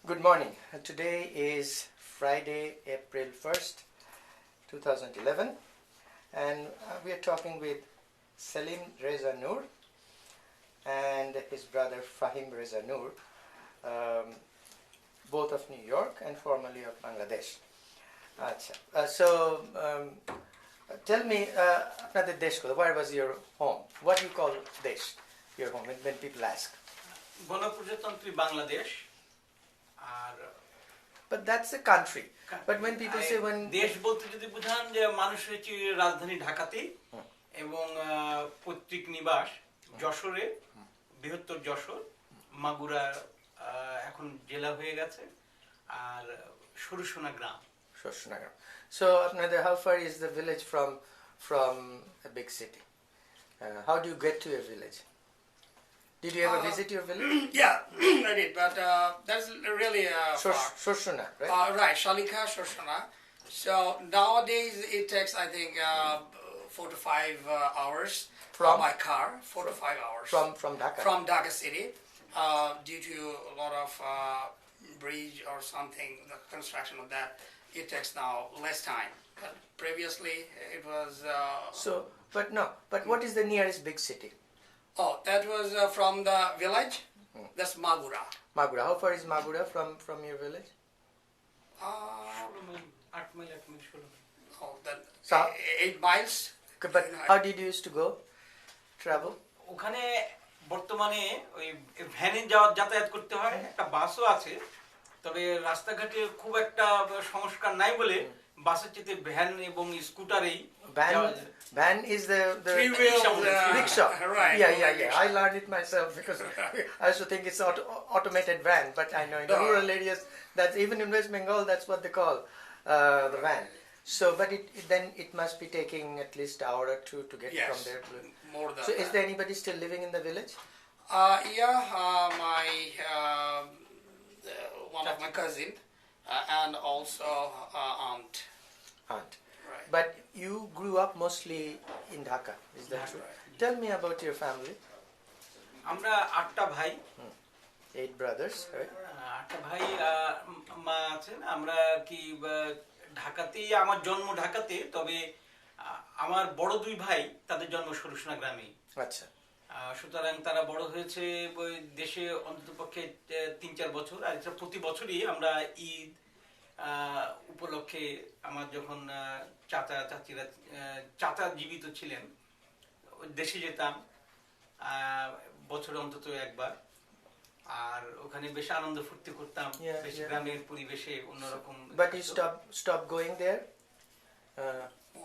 Good morning. Today is Friday, April 1st, 2011, and we are talking with Saleem Reza Noor and his brother Fahim Reza Nur, both of New York and formerly of Bangladesh. Tell me, apnader desh ko, where was your home? What do you call desh, your home, when people ask? গণপ্রজাতন্ত্রী বাংলাদেশ আর But that's a country. But when people say when দেশ বলতে যদি বুঝান যে মানুষের রাজধানী ঢাকাতেই এবং পৈতৃক নিবাস যশোরে, বৃহত্তর যশোর, মাগুরা এখন জেলা হয়ে গেছে, আর সরুসোনা গ্রাম। So, how far is the village from a big city? How do you get to your village? Did you ever visit your village? Yeah, I did, but that's really far. Shoshana, right? Right, Shalika, Shoshana. So nowadays it takes, I think, 4 to 5 hours by car. 4 to 5 hours from Dhaka. From Dhaka city, due to a lot of bridge or something, the construction of that. It takes now less time. But previously it was. But what is the nearest big city? Oh, that was from the village. That's Magura. Magura. How far is Magura from your village? 8 mile. Oh, that 8 miles. But how did you used to go? Travel? ওখানে বর্তমানে ওই ভ্যানে যাতায়াত করতে হয়, একটা বাসও আছে, তবে রাস্তাঘাটে খুব একটা সংস্কার নাই বলে বাসের চেয়ে ভ্যান এবং স্কুটারেই। Van is the rickshaw. Right. Yeah. I learned it myself because I also think it's automated van, but I know in the rural areas, that's even in West Bengal, that's what they call the van. So, but then it must be taking at least an hour or two to get from there to. More than so, is there anybody still living in the village? My one of my cousin and also aunt. Right. But you grew up mostly in Dhaka, is that true? Right. Tell me about your family. আমরা 8টা ভাই, 8 brothers, right? 8টা ভাই, মা আছেন। আমরা কি ঢাকাতেই, আমার জন্ম ঢাকাতে, তবে আমার বড় 2 ভাই তাদের জন্ম সরুসোনা গ্রামে। আচ্ছা। সুতরাং তারা বড় হয়েছে দেশে অন্ততপক্ষে 3-4 বছর, আর এটা প্রতি বছরই আমরা ঈদ উপলক্ষে আমার যখন চাচা জীবিত ছিলেন দেশে যেতাম বছরে অন্তত একবার, আর ওখানে বেশ আনন্দ ফুর্তি করতাম, বেশ গ্রামের পরিবেশে অন্যরকম। But you stop going there?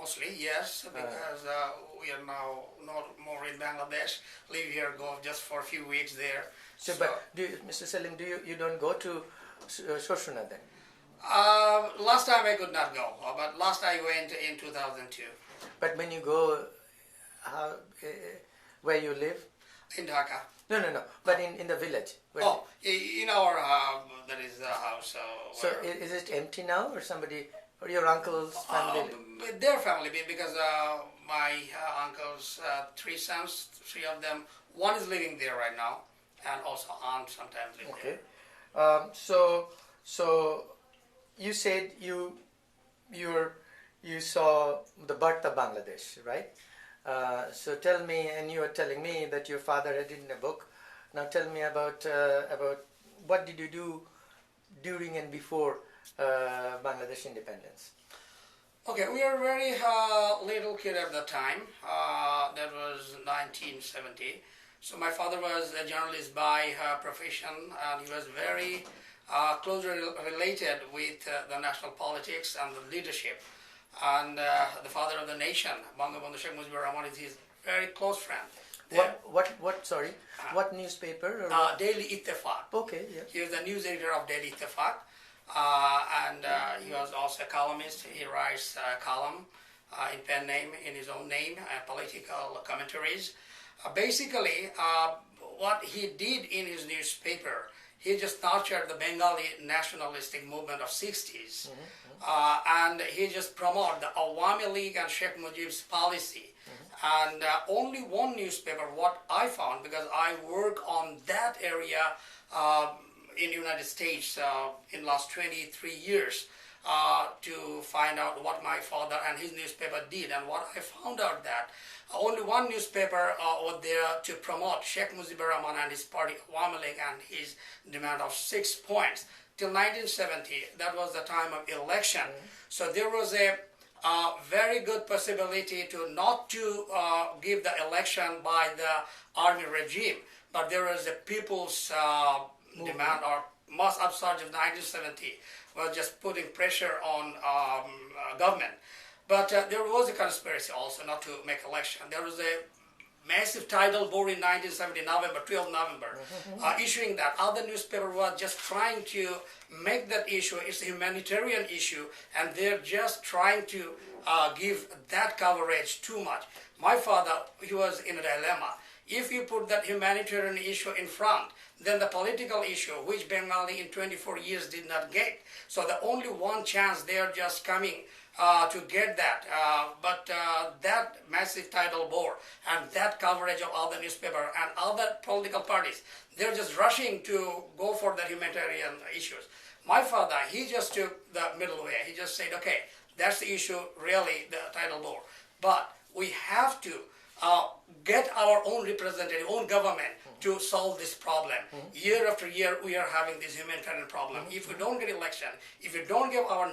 Mostly, yes, because we are now not more in Bangladesh. Live here, go just for a few weeks there. So but Mr. Saleem, you don't go to Shoshana then? Last time I could not go, but last I went in 2002. But when you go, where you live? In Dhaka. No. But in the village. In our that is the house. So is it empty now, or somebody, or your uncle's family? Their family, because my uncle's 3 sons, 3 of them, one is living there right now, and also aunt sometimes live there. So you said you saw the birth of Bangladesh, right? So tell me, and you were telling me that your father had written a book. Now tell me about what did you do during and before Bangladesh independence? Okay, we were very little kid at the time. That was 1970. So my father was a journalist by profession, and he was very closely related with the national politics and the leadership. And the father of the nation, Bangabandhu Sheikh Mujibur Rahman, is his very close friend. What newspaper? Daily Ittefaq. Okay, yeah. He was the news editor of Daily Ittefaq, and he was also a columnist. He writes a column in pen name, in his own name, political commentaries. Basically, what he did in his newspaper, he just nurtured the Bengali nationalistic movement of 60s, and he just promoted the Awami League and Sheikh Mujib's policy. And only one newspaper, what I found, because I work on that area in United States in last 23 years to find out what my father and his newspaper did, and what I found out that only one newspaper was there to promote Sheikh Mujibur Rahman and his party Awami League and his demand of 6 points. Till 1970, that was the time of election. So there was a very good possibility to not to give the election by the army regime, but there was a people's demand or mass upsurge of 1970 was just putting pressure on government. But there was a conspiracy also not to make election. There was a massive tidal bore in 1970, November, 12 November, issuing that. Other newspaper was just trying to make that issue, it's a humanitarian issue, and they're just trying to give that coverage too much. My father, he was in a dilemma. If you put that humanitarian issue in front, then the political issue, which Bengali in 24 years did not get. So the only one chance they are just coming to get that. But that massive tidal bore and that coverage of other newspaper and other political parties, they're just rushing to go for the humanitarian issues. My father, he just took the middle way. He just said, okay, that's the issue, really, the tidal bore. But we have to get our own representative, own government to solve this problem. Year after year, we are having this humanitarian problem. If we don't get election, if we don't give our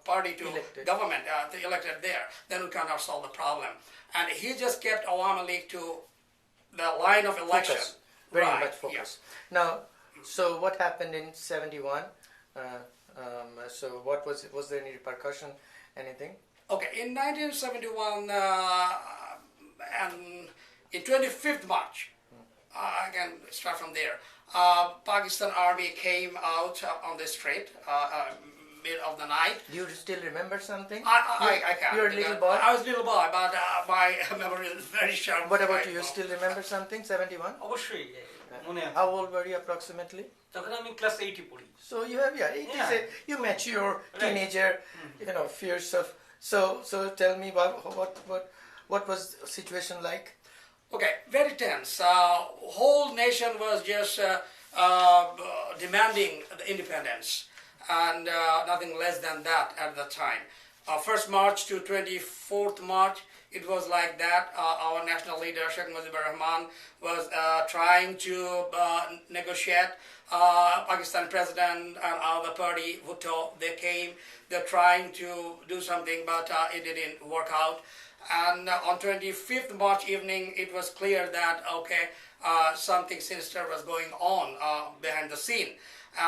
party to government, the elected there, then we cannot solve the problem. And he just kept Awami League to the line of election. Focus. Very much focus. Yeah. Now, so what happened in 71? So what was there any repercussion, anything? Okay, in 1971, and in 25th March, I can start from there, Pakistan Army came out on the street mid of the night. Do you still remember something? I can. You're a little boy? I was a little boy, but my memory is very sharp. What about you? You still remember something? 71? অবশ্যই মনে আছে How old were you approximately? তখন আমি class 8 এ পড়ি So you have, you mature, teenager, fears of. So tell me what was the situation like? Okay, very tense. Whole nation was just demanding the independence, and nothing less than that at the time. 1st March to 24th March, it was like that. Our national leader, Sheikh Mujibur Rahman, was trying to negotiate. Pakistan president and other party, Bhutto, they came. They're trying to do something, but it didn't work out. And on 25th March evening, it was clear that, okay, something sinister was going on behind the scene.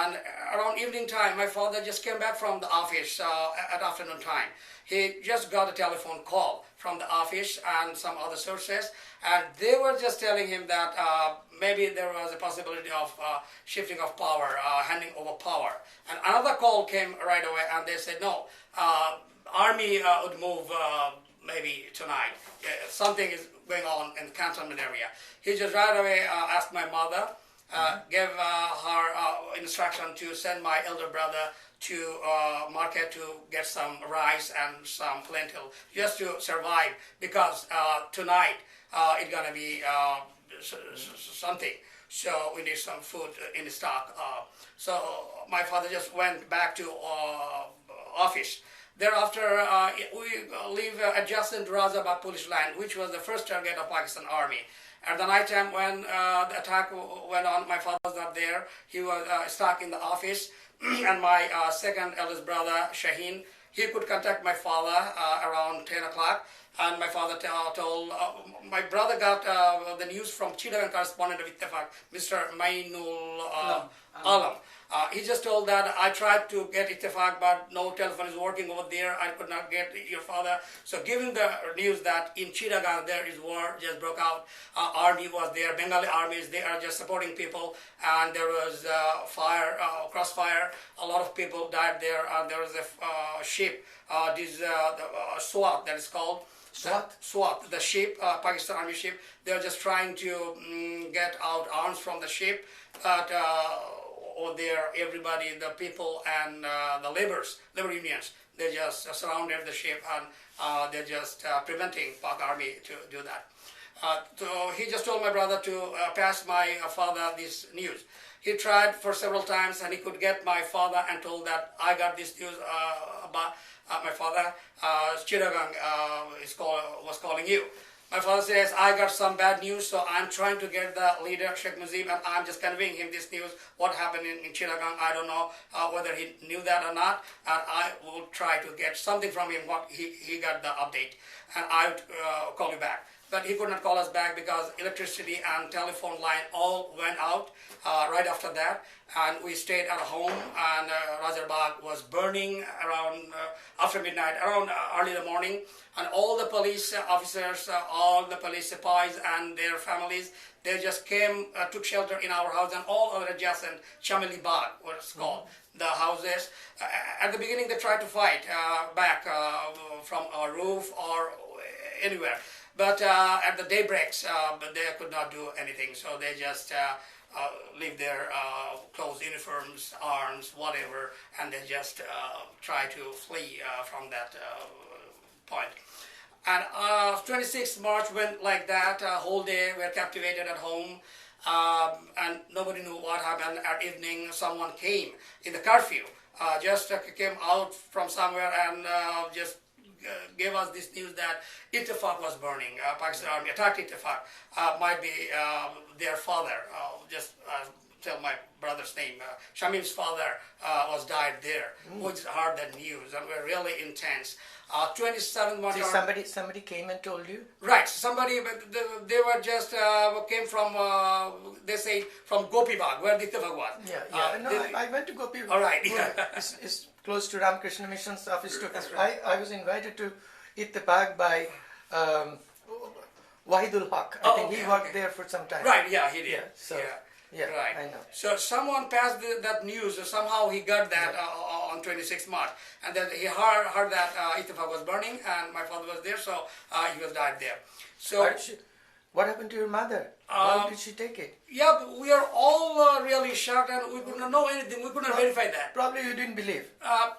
And around evening time, my father just came back from the office at afternoon time. He just got a telephone call from the office and some other sources, and they were just telling him that maybe there was a possibility of shifting of power, handing over power. And another call came right away, and they said, no, army would move maybe tonight. Something is going on in the cantonment area. He just right away asked my mother, gave her instruction to send my elder brother to market to get some rice and some lentil just to survive, because tonight it's gonna be something. So we need some food in the stock. So my father just went back to office. Thereafter, we live adjacent to Razabad police line, which was the first target of Pakistan Army. At the night time when the attack went on, my father was not there. He was stuck in the office. And my second eldest brother, Shaheen, he could contact my father around 10 o'clock. And my father told, my brother got the news from Chittagong correspondent of ISPaD, Mr. Mainul Alam. He just told that I tried to get ISPaD, but no telephone is working over there. I could not get your father. So giving the news that in Chittagong there is war just broke out. Army was there, Bengali armies, they are just supporting people. And there was fire, crossfire. A lot of people died there. There was a ship, the SWAT that is called. SWAT, the ship, Pakistan Army ship. They are just trying to get out arms from the ship. But there, everybody, the people and the labor unions, they just surrounded the ship, and they're just preventing Pak Army to do that. So he just told my brother to pass my father this news. He tried for several times and he could get my father and told that I got this news about my father, Chittagong was calling you. My father says, I got some bad news, so I'm trying to get the leader, Sheikh Mujib, and I'm just conveying him this news, what happened in Chittagong. I don't know whether he knew that or not, and I will try to get something from him, what he got the update, and I would call you back. But he could not call us back because electricity and telephone line all went out right after that, and we stayed at home, and Rajarbagh was burning around after midnight, around early in the morning, and all the police officers, all the police spies and their families, they just came, took shelter in our house and all other adjacent Chameli Bagh, what it's called, the houses. At the beginning they tried to fight back from our roof or anywhere. But at the daybreaks, but they could not do anything, so they just leave their clothes, uniforms, arms, whatever, and they just try to flee from that point. And 26th March went like that, whole day we were captivated at home, and nobody knew what happened. At evening, someone came in the curfew, just came out from somewhere and just gave us this news that Ittifaq was burning. Pakistan Army attacked Ittifaq. Might be their father. Just tell my brother's name. Shamim's father was died there. We just heard that news and we're really intense. 27 March. See, somebody came and told you? Right. Somebody. They were just came from. They say from Gopibagh, where the Ittifaq was. Yeah. No, I went to Gopibagh. All right. It's close to Ramakrishna Mission's office too. Right. I was invited to ISPaD by Wahidul Haq. I think he worked there for some time. Right. Yeah, he did. Yeah. So. Yeah, right. I know. So someone passed that news. Somehow he got that on 26th March, and then he heard that Ittifaq was burning, and my father was there, so he was died there. So what happened to your mother? How did she take it? Yeah, we are all really shocked, and we could not know anything. We could not verify that. Probably you didn't believe.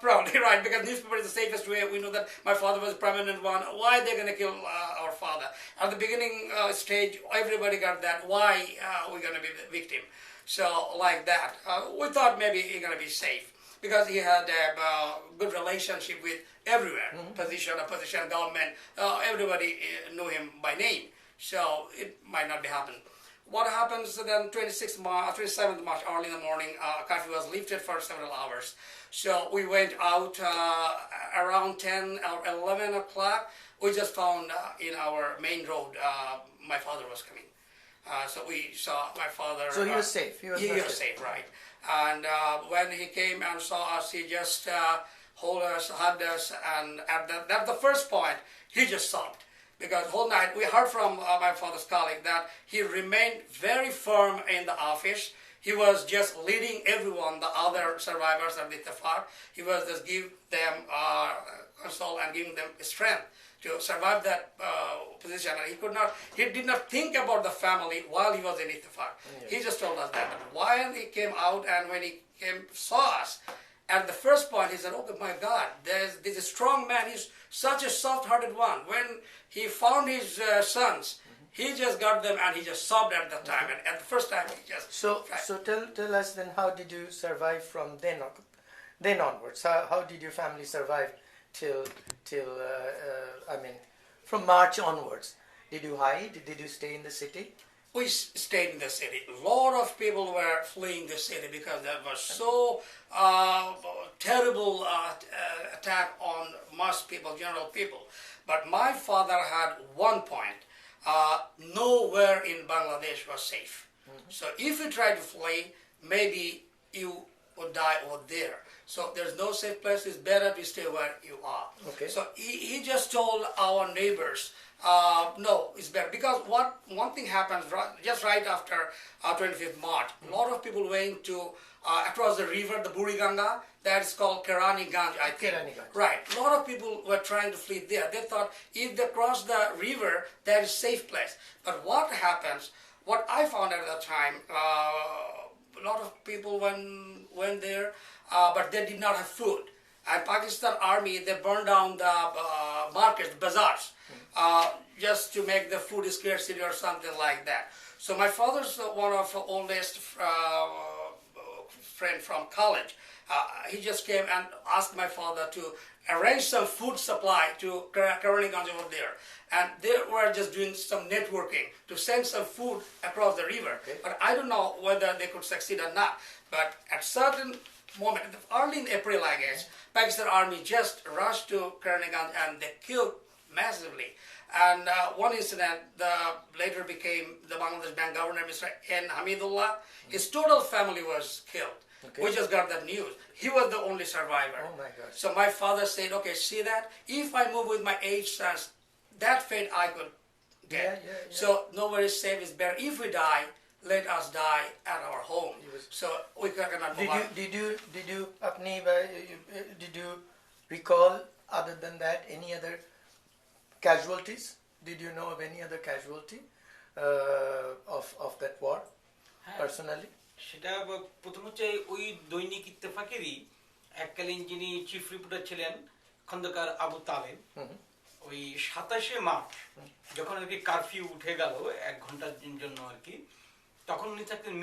Probably right, because newspaper is the safest way. We know that my father was a prominent one. Why are they going to kill our father? At the beginning stage, everybody got that. Why we're going to be the victim? So like that, we thought maybe he's going to be safe because he had a good relationship with everywhere, position, government. Everybody knew him by name. So it might not be happening. What happens then 27th March, early in the morning, curfew was lifted for several hours. So we went out around 10 or 11 o'clock. We just found in our main road, my father was coming. So we saw my father. So he was safe? He was safe, right. And when he came and saw us, he just held us, hugged us, and at the first point, he just sobbed. Because whole night we heard from my father's colleague that he remained very firm in the office. He was just leading everyone, the other survivors of the Ittifaq. He was just give them console and giving them strength to survive that position. And he did not think about the family while he was in Ittifaq. Yeah. He just told us that. But while he came out and when he saw us, at the first point, he said, oh my God, there's a strong man. He's such a soft-hearted one. When he found his sons, he just got them and he just sobbed at the time. And at the first time, he just... So tell us then, how did you survive from then onwards? How did your family survive till from March onwards? Did you hide? Did you stay in the city? We stayed in the city. A lot of people were fleeing the city because there was so terrible attack on most people, general people. But my father had one point. Nowhere in Bangladesh was safe. So if you try to flee, maybe you would die over there. So there's no safe place. It's better to stay where you are. Okay. So he just told our neighbors, no, it's better. Because one thing happens just right after 25th March. A lot of people went to across the river, the Buriganga, that is called Kerani-Ganj, I think. Kerani-Ganj. Right. A lot of people were trying to flee there. They thought if they cross the river, that is safe place. But what happens, what I found at that time, a lot of people went there, but they did not have food. and Pakistan Army, they burned down the markets, bazaars, just to make the food scarcity or something like that. So my father's one of the oldest friend from college. He just came and asked my father to arrange some food supply to Karaniganj over there. And they were just doing some networking to send some food across the river. Okay. But I don't know whether they could succeed or not. But at certain moment, early in April, I guess, Pakistan Army just rushed to Karaniganj and they killed massively. And one incident later became the Bangladesh Bank governor, Mr. N. Hamidullah. His total family was killed. Okay. We just got that news. He was the only survivor. Oh my gosh. So my father said, okay, see that? If I move with my 8 sons, that fate I could get. Yeah. So nobody safe is better. If we die, let us die at our home. So we cannot move on. Did you recall, other than that, any other casualties? Did you know of any other casualty of that war personally? সেটা প্রথম হচ্ছে ওই দৈনিক ইত্তেফাকেরই এককালীন যিনি chief reporter ছিলেন খন্দকার আবু তালেব, ওই 27শে March যখন আর কি কারফিউ উঠে গেল 1 ঘন্টার জন্য আর কি, তখন উনি থাকতেন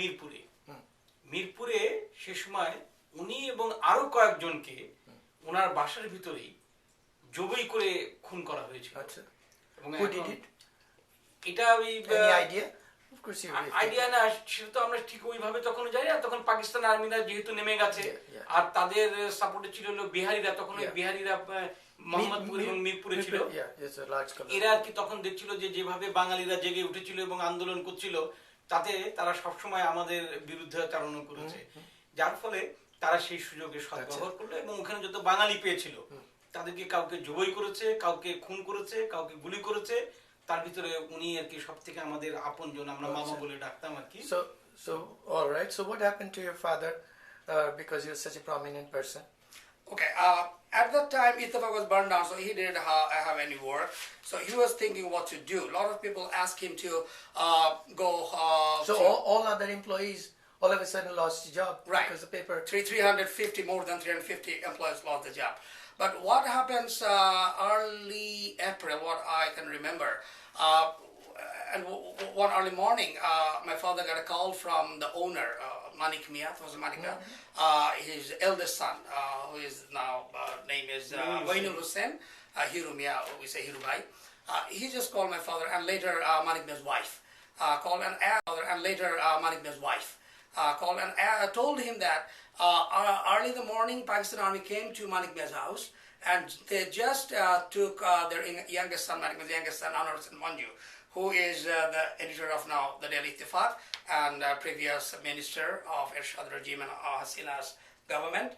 মিরপুরে। সে সময় উনি এবং আরো কয়েকজনকে ওনার বাসার ভিতরেই জবাই করে খুন করা হয়েছিল। আচ্ছা। এবং Who did it? এটা ওই idea? Of course you idea না, সেটা তো আমরা ঠিক ওইভাবে তখন যাই না। তখন পাকিস্তান আর্মিরা যেহেতু নেমে গেছে, Yeah. আর তাদের সাপোর্টে ছিল হলো বিহারিরা, তখন ওই বিহারিরা মোহাম্মদপুর এবং মিরপুরে ছিল। এরা আর কি তখন দেখছিল যে যেভাবে বাঙালিরা জেগে উঠেছিল এবং আন্দোলন করছিল, তাতে তারা সবসময় আমাদের বিরুদ্ধে চালনা করেছে, যার ফলে তারা সেই সুযোগে সদ্ব্যবহার করলো এবং ওখানে যত বাঙালি পেয়েছিল তাদেরকে কাউকে জবাই করেছে, কাউকে খুন করেছে, কাউকে গুলি করেছে। তার ভিতরে উনি আর কি সবথেকে আমাদের আপনজন, আমরা মামা বলে ডাকতাম আর কি। So all right. So what happened to your father because he was such a prominent person? Okay, at that time, Ittifaq was burned down, so he didn't have any work. So he was thinking what to do. A lot of people asked him to go. So all other employees all of a sudden lost the job, right, because the paper. 350, more than 350 employees lost the job. But what happens early April, what I can remember, and one early morning, my father got a call from the owner, Manik Mia, his eldest son, who is now, name is Wainul Hussain, Hiru Mia, we say Hiru Bhai. He just called my father, and later Manik Mia's wife called and told him that early in the morning, Pakistan Army came to Manik Mia's house, and they just took their youngest son, Manik Mia's youngest son, Anwar Hussain Manju, who is the editor of now the Daily Ittifaq and previous minister of Irshad regime and Hasina's government.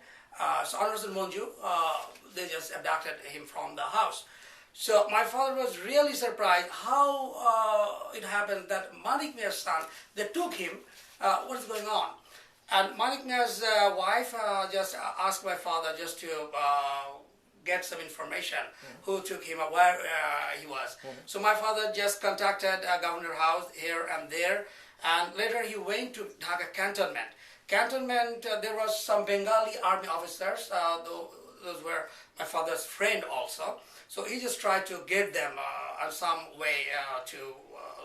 So Anwar Hussain Manju, they just abducted him from the house. So my father was really surprised how it happened that Manik Mia's son, they took him. What is going on? And Manik Mia's wife just asked my father just to get some information, who took him, where he was. So my father just contacted Governor House here and there, and later he went to Dhaka cantonment. There was some Bengali army officers, those were my father's friend also. So he just tried to get them in some way to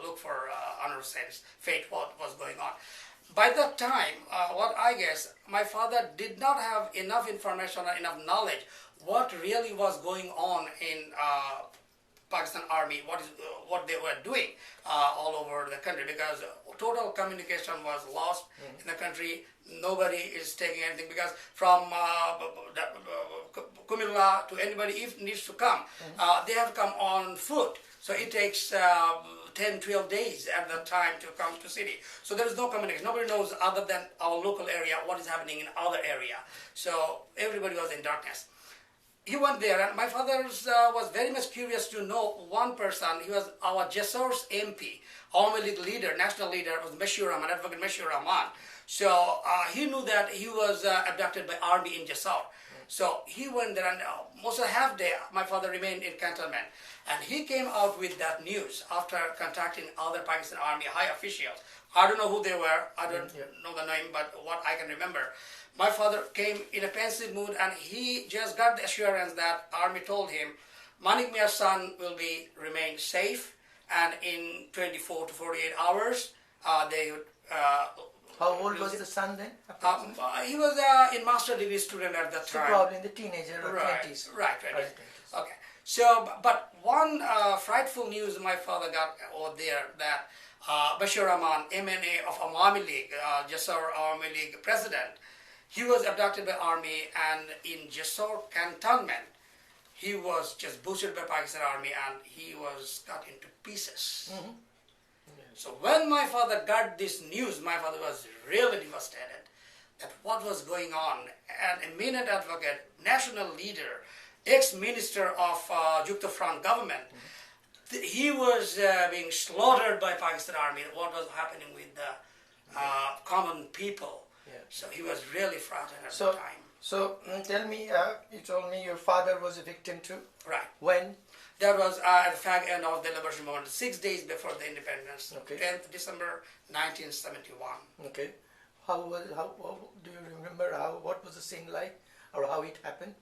look for Anwar Hussain's fate, what was going on. By that time, what I guess, my father did not have enough information or enough knowledge what really was going on in Pakistan Army, what they were doing all over the country, because total communication was lost in the country. Nobody is taking anything, because from Kumilla to anybody if needs to come, they have to come on foot. So it takes 10-12 days at that time to come to city. So there is no communication. Nobody knows other than our local area what is happening in other area. So everybody was in darkness. He went there, and my father was very much curious to know one person. He was our Jasor's MP, Awami League leader, national leader, was Mashur Rahman, Advocate Mashur Rahman. So he knew that he was abducted by army in Jasor. So he went there, and most of the half day, my father remained in cantonment. And he came out with that news after contacting other Pakistan Army high officials. I don't know who they were, I don't know the name, but what I can remember. my father came in a pensive mood, and he just got the assurance that army told him Manik Mia's son will remain safe, and in 24 to 48 hours they would. How old was the son then? He was in master degree student at that So time. probably in the teenager or Right, 20s. right, Early 20s. 20s. Okay. So, but one frightful news my father got over there, that Bashir Rahman, MNA of Awami League, Jessore Awami League president, he was abducted by army, and in Jessore cantonment, he was just butchered by Pakistan army, and he was cut into pieces. Mm-hmm. So when my father got this news, my father was really devastated that what was going on. An eminent advocate, national leader, ex-minister of Jukta Front government, he was being slaughtered by Pakistan army. What was happening with the common people? Yeah. So he was really frightened at So, the time. so tell me, you told me your father was a victim too. Right. When? That was at the fag end of the liberation movement, 6 days before the independence, Okay. 10th December 1971. Okay. How do you remember what was the scene like, or how it happened?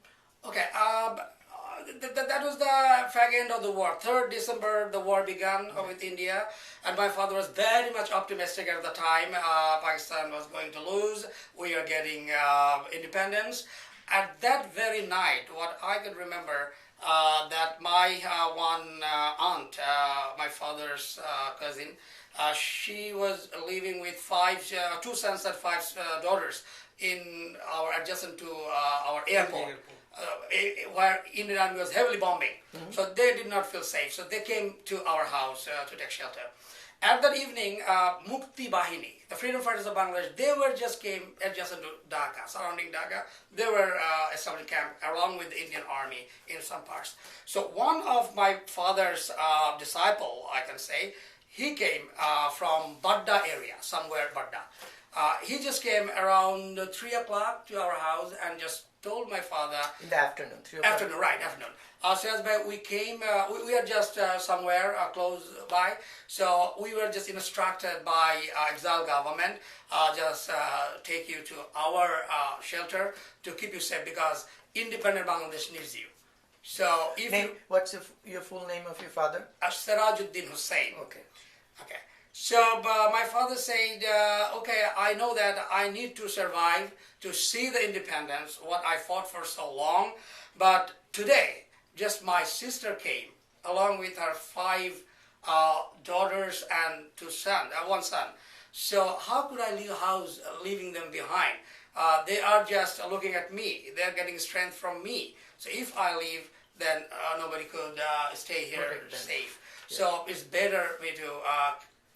Okay, that was the fag end of the war. 3rd December, the war began with India, and my father was very much optimistic at the time. Pakistan was going to lose. We are getting independence. At that very night, what I could remember, that my one aunt, my father's cousin, she was living with two sons and 5 daughters in our adjacent to our airport. Where Indian Army was heavily bombing. So they did not feel safe. So they came to our house to take shelter. At that evening, Mukti Bahini, the freedom fighters of Bangladesh, they were just came adjacent to Dhaka, surrounding Dhaka. They were establishing camp along with the Indian Army in some parts. So one of my father's disciple, I can say, he came from Badda area, somewhere Badda. He just came around 3 o'clock to our house and just told my father. In the afternoon. 3 o'clock. Afternoon, right, afternoon. Says, we came, we are just somewhere close by, so we were just instructed by exile government, just take you to our shelter to keep you safe, because independent Bangladesh needs you. So if what's your full name of your father? Sirajuddin Hussain. Okay. Okay. So my father said, okay, I know that I need to survive to see the independence, what I fought for so long, but today, just my sister came, along with her 5 daughters and 1 son. So how could I leave house, leaving them behind? They are just looking at me. They're getting strength from me. So if I leave, then nobody could stay here safe. Yeah. So it's better me to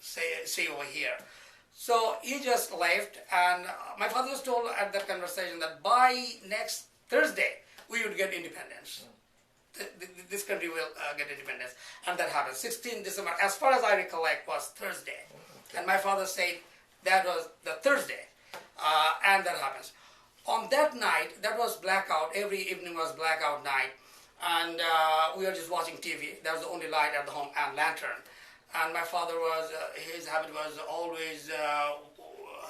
stay over here. So he just left, and my father was told at that conversation that by next Thursday we would get independence. This country will get independence, and that happened. 16th December, as far as I recollect, was Thursday. Okay. And my father said that was the Thursday, and that happens. On that night, that was blackout. Every evening was blackout night, and we were just watching TV. That was the only light at the home, and lantern. And my father was, his habit was always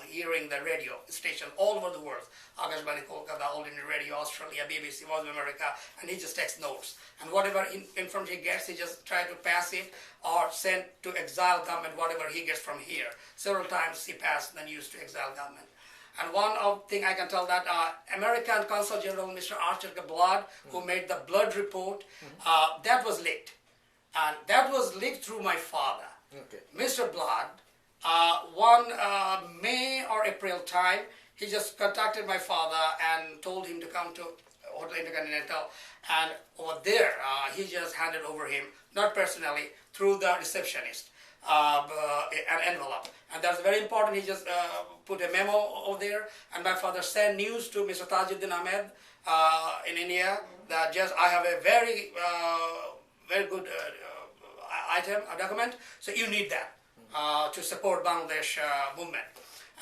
hearing the radio station all over the world. Akashbani, Kolkata, All India Radio, Australia, BBC, Voice of America, and he just takes notes. And whatever information he gets, he just tries to pass it or send to exile government whatever he gets from here. Several times he passed the news to exile government. And one thing I can tell that American Consul General Mr. Archer Blood, who made the blood report, that was leaked. And that was leaked through my father. Okay. Mr. Blood, one May or April time, he just contacted my father and told him to come to Hotel Intercontinental. And over there, he just handed over him, not personally, through the receptionist, an envelope. And that's very important. He just put a memo over there. And my father sent news to Mr. Tajuddin Ahmed in India that just I have a very good a document, so you need that to support Bangladesh movement.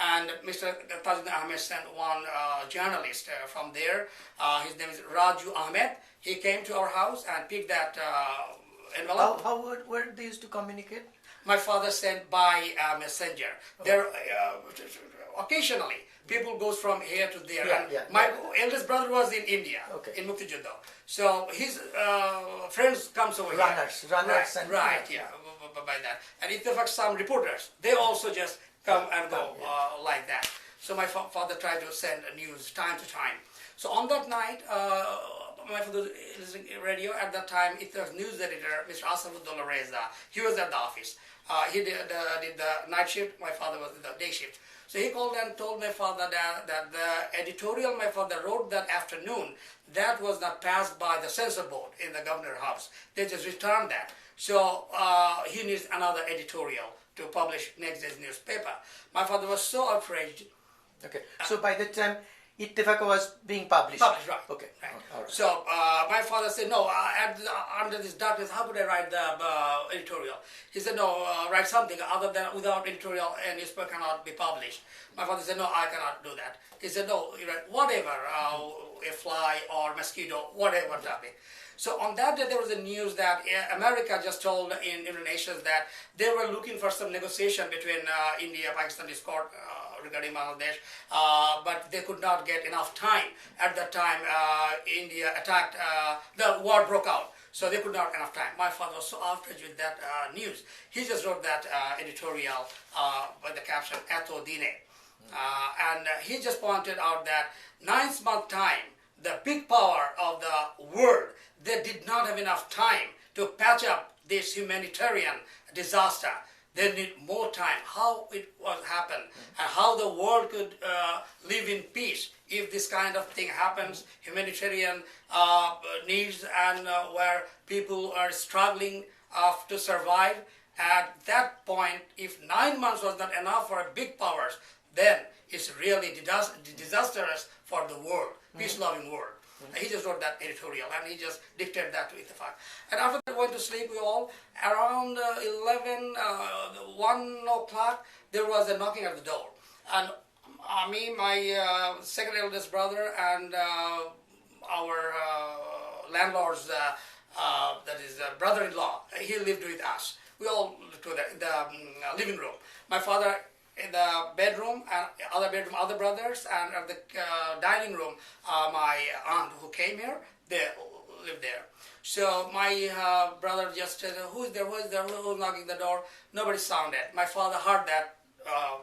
And Mr. Tajuddin Ahmed sent one journalist from there. His name is Raju Ahmed. He came to our house and picked that envelope. How were they used to communicate? My father sent by messenger. There, occasionally people goes from here to there. Yeah, And yeah, my yeah. eldest brother was in India, Okay. in Mukti-Jodha. So his friends comes over Runners, here. runners, Right, and right, yeah, by that. And in fact, some reporters, they also just come and go like that. So my father tried to send news time to time. So on that night, my father was listening to radio. At that time, it was news editor, Mr. Asafudullah Reza. He was at the office. He did the night shift. My father was in the day shift. So he called and told my father that the editorial my father wrote that afternoon, that was not passed by the censor board in the governor's house. They just returned that. So he needs another editorial to publish next day's newspaper. My father was so outraged. Okay. So by the time Ittifaq was being published. Published, right. Okay. Right. All right. So my father said, no, under this darkness, how could I write the editorial? He said, no, write something other than without editorial, a newspaper cannot be published. My father said, no, I cannot do that. He said, no, you write whatever, a fly or mosquito, whatever topic. So on that day, there was a news that America just told in Indonesia that they were looking for some negotiation between India, Pakistan, discord regarding Bangladesh, but they could not get enough time. At that time, India attacked, the war broke out, so they could not have enough time. My father was so outraged with that news. He just wrote that editorial with the caption, Eto Dine. And he just pointed out that 9 month time, the big power of the world, they did not have enough time to patch up this humanitarian disaster. They need more time. How it was happen and how the world could live in peace if this kind of thing happens, humanitarian needs and where people are struggling to survive. At that point, if 9 months was not enough for big powers, then it's really disastrous for the world, peace-loving world. He just wrote that editorial and he just dictated that to Ittifaq. And after that, went to sleep. We all around 11, 1 o'clock. There was a knocking at the door, and me, my second eldest brother, and our landlord's that is brother-in-law. He lived with us. We all lived together in the living room. My father in the bedroom, and other brothers, and at the dining room, my aunt who came here, they lived there. So my brother just said, who's there, who's knocking the door? Nobody sounded. My father heard that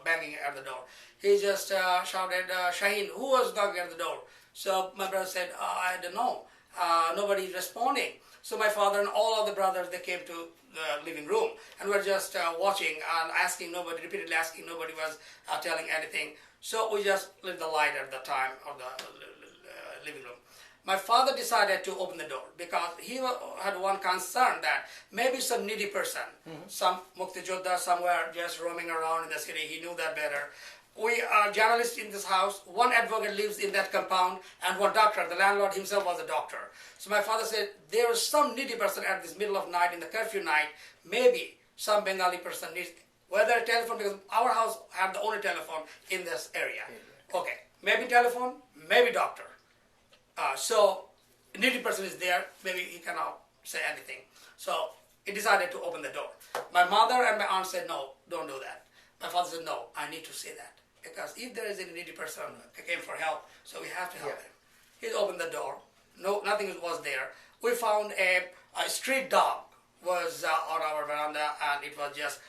banging at the door. He just shouted, Shaheen, who was knocking at the door? So my brother said, I don't know. Nobody is responding. So my father and all of the brothers, they came to the living room and were just watching and asking nobody, repeatedly asking, nobody was telling anything. So we just lit the light at the time of the living room. My father decided to open the door because he had one concern that maybe some needy person, some Mukti-Jodha somewhere just roaming around in the city, he knew that better. We are journalists in this house. One advocate lives in that compound and one doctor. The landlord himself was a doctor. So my father said, there is some needy person at this middle of night, in the curfew night. Maybe some Bengali person needs, whether a telephone, because our house had the only telephone in this area. Okay, maybe telephone, maybe doctor. So needy person is there, maybe he cannot say anything. So he decided to open the door. My mother and my aunt said, no, don't do that. My father said, no, I need to say that. Because if there is a needy person who came for help, so we have to help him. He opened the door. No, nothing was there. We found a street dog was on our veranda, and it was just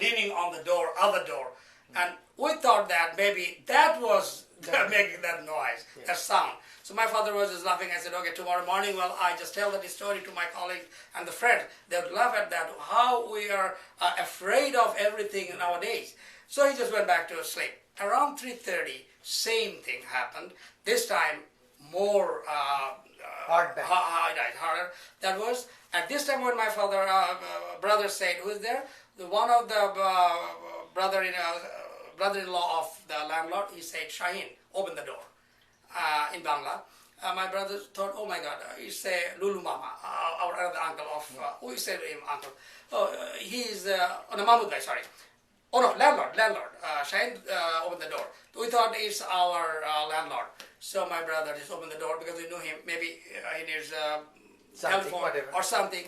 leaning on the door, other door. And we thought that maybe that was making that noise, that sound. So my father was just laughing. I said, okay, tomorrow morning, well, I just tell that story to my colleagues and the friends. They would laugh at that, how we are afraid of everything nowadays. So he just went back to sleep. Around 3:30, same thing happened. This time, more harder. That was, at this time when my father, brother said, who is there? One of the brother-in-law of the landlord, he said, Shaheen, open the door. In Bangla. My brother thought, oh my God, he's a Lulu Mama, our other uncle of, we said him uncle. Oh, he's, no, Mahmoud guy, sorry. Oh no, landlord. Shaheen opened the door. We thought it's our landlord. So my brother just opened the door because we knew him. Maybe he needs telephone whatever, or something.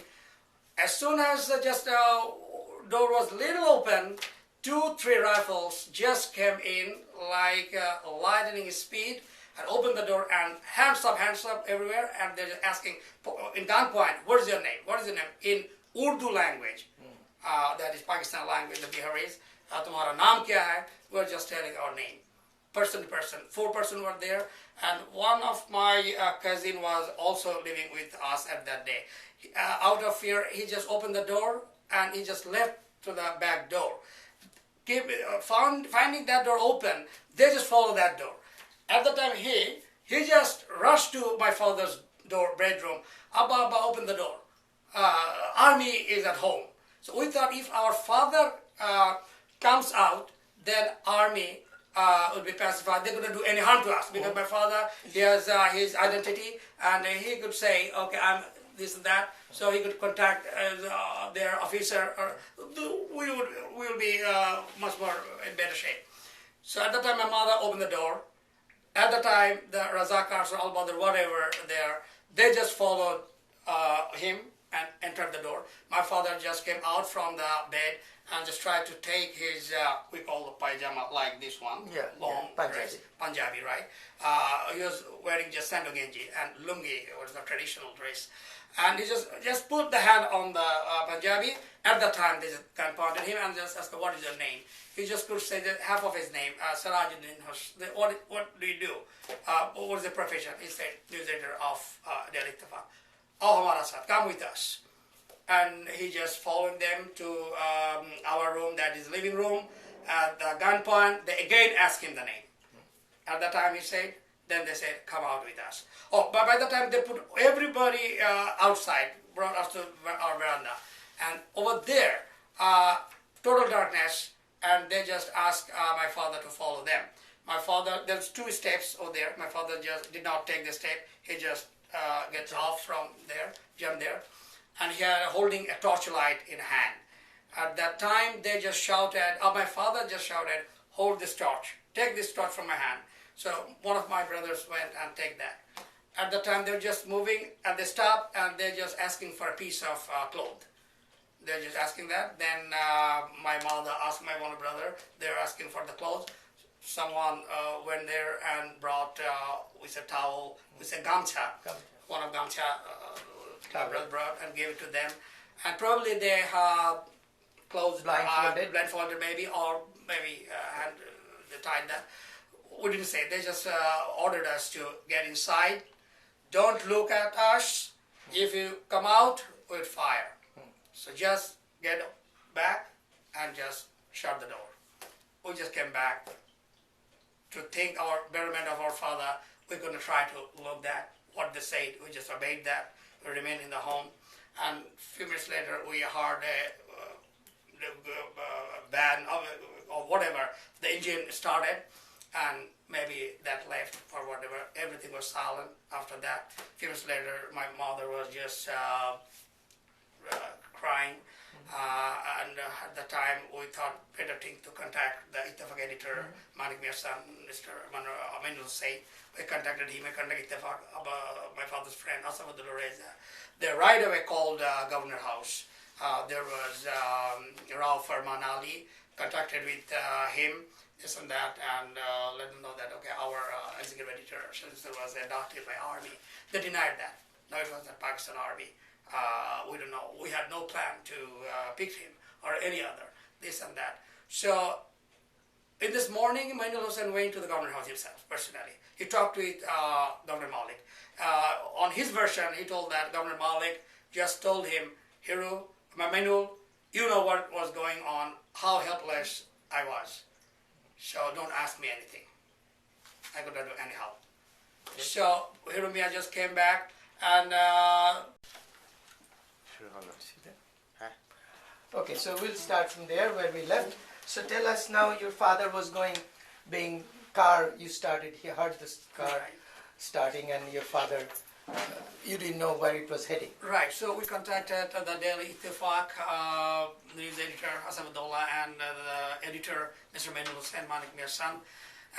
As soon as just door was little open, 2-3 rifles just came in like lightning speed and opened the door and hands up everywhere, and they're just asking in gunpoint, what is your name? What is your name? In Urdu language, that is Pakistan language, the Biharis. Tumhara naam kya hai? We're just telling our name, person to person. 4 persons were there, and one of my cousin was also living with us at that day. Out of fear, he just opened the door and he just left to the back door. Finding that door open, they just followed that door. At the time, he just rushed to my father's bedroom. Abba, open the door. Army is at home. So we thought if our father comes out, then army would be pacified. They're going to do any harm to us because my father, he has his identity, and he could say, okay, I'm this and that. So he could contact their officer. We will be much more in better shape. So at the time, my mother opened the door. At the time, the Razakars or Al-Badr, whatever there, they just followed him and entered the door. My father just came out from the bed and just tried to take his, we call the pajama like this one, long dress, Punjabi, right? He was wearing just sando genji and lungi, was the traditional dress. And he just put the hand on the Punjabi. At the time, they just pointed him and just asked, what is your name? He just could say that half of his name, Sirajuddin. What do you do? What is the profession? He said, newsletter of Delhi Ittifaq. Oh, hamara saath, come with us. And he just followed them to our room, that is living room. At the gunpoint, they again asked him the name. At the time he said, then they said, come out with us. Oh, but by the time they put everybody outside, brought us to our veranda. And over there, total darkness, and they just asked my father to follow them. My father, there's 2 steps over there. My father just did not take the step. He just gets off from there, jumped there. And he had holding a torchlight in hand. At that time, they just shouted, my father just shouted, hold this torch. Take this torch from my hand. So one of my brothers went and take that. At the time, they're just moving, and they stopped, and they're just asking for a piece of cloth. They're just asking that. Then my mother asked my one brother, they're asking for the clothes. Someone went there and brought with a towel, with a gamcha, one of gamcha, my brother brought and gave it to them. And probably they have clothes blindfolded maybe, or maybe they tied that. We didn't say, they just ordered us to get inside. Don't look at us. If you come out, we'll fire. So just get back and just shut the door. We just came back to think our betterment of our father. We're going to try to look at what they said. We just obeyed that. We remained in the home. And a few minutes later, we heard a band or whatever. The engine started, and maybe that left or whatever. Everything was silent after that. A few minutes later, my mother was just crying. And at the time, we thought better thing to contact the Ittifaq editor, Malik Mir's son, Mr. Aminul Say. We contacted him. We contacted Ittifaq, my father's friend, Saleem Reza. They right away called Governor House. There was Rauf Farman Ali, contacted with him, this and that, and let them know that, okay, our executive editor, Shazir, was adopted by army. They denied that. No, it was the Pakistan army. We don't know. We had no plan to pick him or any other, this and that. So in this morning, Mainul Hussain went to the Governor House himself, personally. He talked with Governor Malik. On his version, he told that Governor Malik just told him, Hiru, Mainul, you know what was going on, how helpless I was. So don't ask me anything. I could not do anyhow. Okay. So Hirumia just came back and okay, so we'll start from there where we left. So tell us now, your father was being car, you started, he heard this car starting, and your father, you didn't know where it was heading. Right, so we contacted the Delhi Ittifaq news editor Hassan Abdullah and the editor Mr. Mainul Hussain, Malik Mir's son,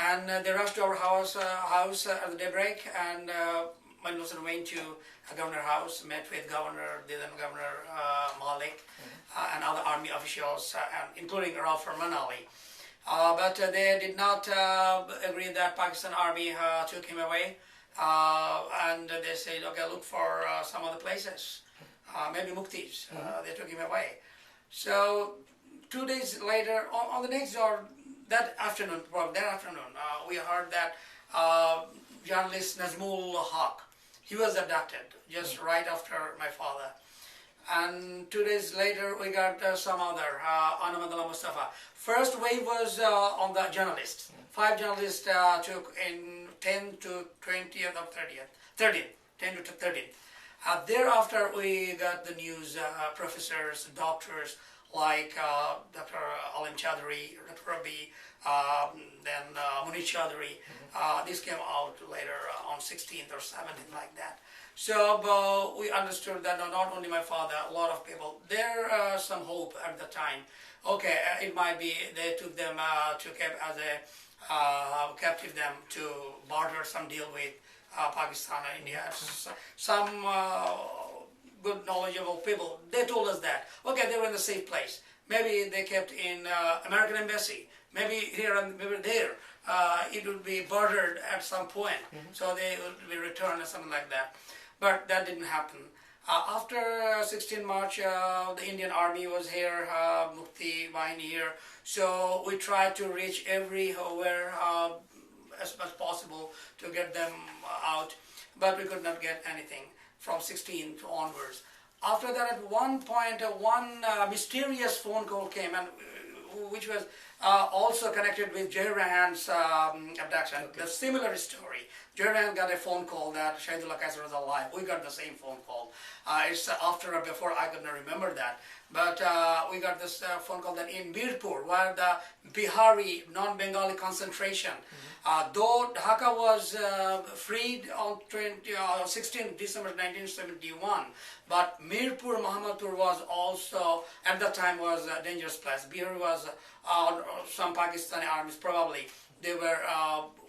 and they rushed to our house at the daybreak, and went to Governor House, met with then Governor Malik, and other army officials, including Rauf Manali. But they did not agree that Pakistan army took him away, and they said, okay, look for some other places, maybe Muktis. They took him away. So 2 days later, on the next or that afternoon, we heard that journalist Nazmul Haq, he was abducted just right after my father. And 2 days later, we got some other, Anamadullah Mustafa. First wave was on the journalists. 5 journalists took in 10 to 20th or 30th, 10 to 13th. Thereafter, we got the news, professors, doctors, like Dr. Alim Chaudhry, Dr. Rabi, then Munir Chaudhry. This came out later on 16th or 17th, like that. So we understood that not only my father, a lot of people, there some hope at the time. Okay, it might be they took them to keep as a captive them to barter some deal with Pakistan and India. Some good knowledgeable people, they told us that. Okay, they were in a safe place. Maybe they kept in American embassy. Maybe here and maybe there. It would be bartered at some point. So they would be returned or something like that. But that didn't happen. After 16 March, the Indian Army was here, Mukti Bahini here. So we tried to reach everywhere as much possible to get them out. But we could not get anything from 16 to onwards. After that, at one point, one mysterious phone call came, and which was also connected with Jai Rahan's abduction. Okay. The similar story. Jai Rahan got a phone call that Shahidullah Kaisar was alive. We got the same phone call. It's after or before, I could not remember that. But we got this phone call that in Mirpur, where the Bihari non-Bengali concentration, though Dhaka was freed on 16 December 1971, but Mirpur, Muhammadpur was also, at that time, was a dangerous place. Bihari was, some Pakistani armies probably, they were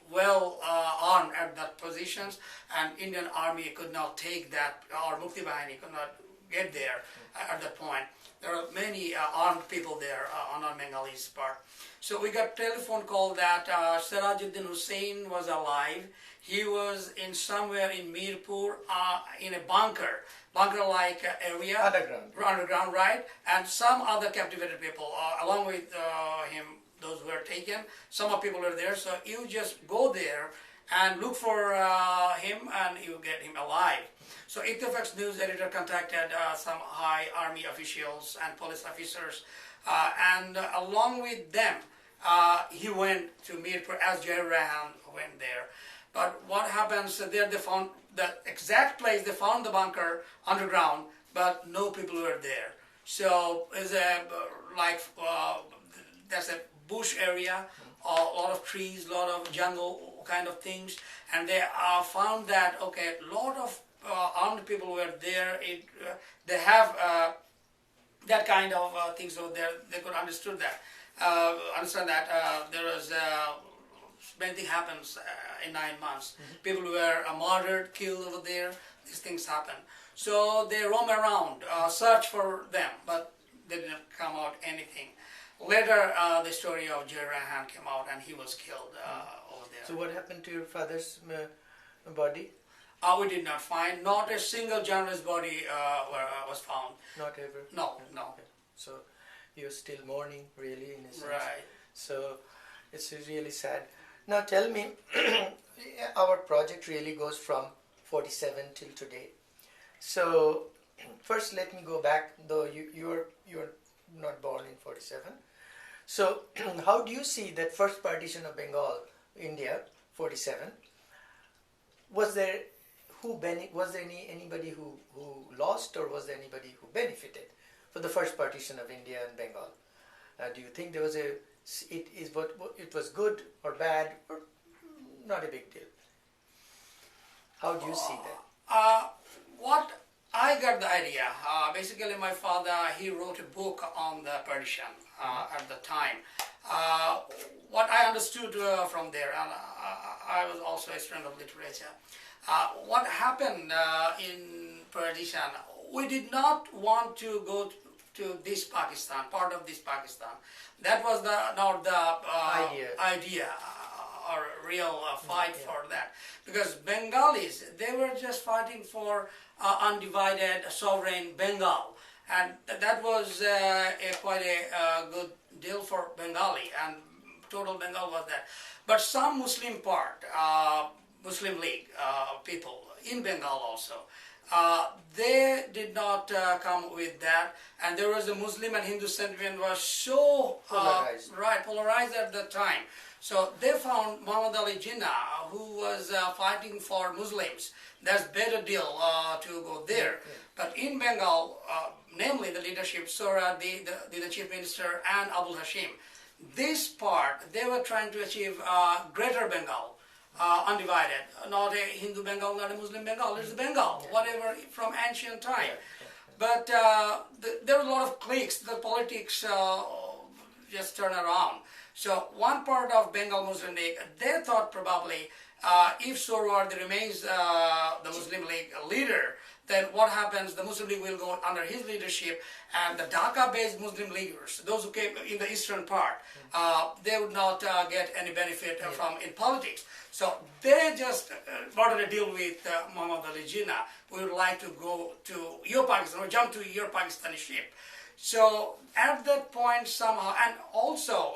well armed at that positions, and Indian army could not take that, or Mukti Bahini could not get there at that point. There were many armed people there on our Bengalis part. So we got telephone call that Sirajuddin Hussain was alive. He was in somewhere in Mirpur in a bunker-like area. Underground, right? And some other captivated people, along with him, those were taken. Some of people were there, so you just go there and look for him and you get him alive. So Ittifaq's news editor contacted some high army officials and police officers, and along with them, he went to Mirpur as Jai Rahan went there. But what happens, there they found the exact place, they found the bunker underground, but no people were there. So it's a, that's a bush area, a lot of trees, a lot of jungle kind of things, and they found that, okay, a lot of armed people were there. They have that kind of things over there. They could understand that there was many things happens in 9 months. People were murdered, killed over there. These things happen. So they roam around, search for them, but they didn't come out anything. Later, the story of Jai Rahan came out, and he was killed over there. So what happened to your father's body? We did not find. Not a single journalist's body was found. Not ever? No. Okay. So you're still mourning, really, in a sense. Right. So it's really sad. Now tell me, our project really goes from 47 till today. So first let me go back, though you're not born in 47. So how do you see that first partition of Bengal, India, 47? Was there anybody who lost, or was there anybody who benefited for the first partition of India and Bengal? Do you think there was it was good or bad, or not a big deal? How do you see that? What I got the idea. Basically, my father, he wrote a book on the partition at the time. What I understood from there, and I was also a student of literature, what happened in partition, we did not want to go to this Pakistan, part of this Pakistan. That was not the idea or real fight for that. Because Bengalis, they were just fighting for undivided sovereign Bengal. And that was quite a good deal for Bengali, and total Bengal was that. But some Muslim part, Muslim League people in Bengal also, they did not come with that, and there was a Muslim and Hindu sentiment was so polarized at the time. So they found Muhammad Ali Jinnah, who was fighting for Muslims. That's better deal to go there. But in Bengal, namely the leadership, the chief minister, and Abul Hashim, this part, they were trying to achieve greater Bengal, undivided, not a Hindu Bengal, not a Muslim Bengal, it's Bengal, whatever from ancient time. But there were a lot of cliques, the politics just turn around. So one part of Bengal Muslim League, they thought probably if Suhrawardi remains the Muslim League leader, then what happens, the Muslim League will go under his leadership, and the Dhaka-based Muslim Leaguers, those who came in the eastern part, they would not get any benefit from in politics. So they just wanted to deal with Muhammad Ali Jinnah. We would like to go to your Pakistan, or jump to your Pakistani ship. So at that point somehow, and also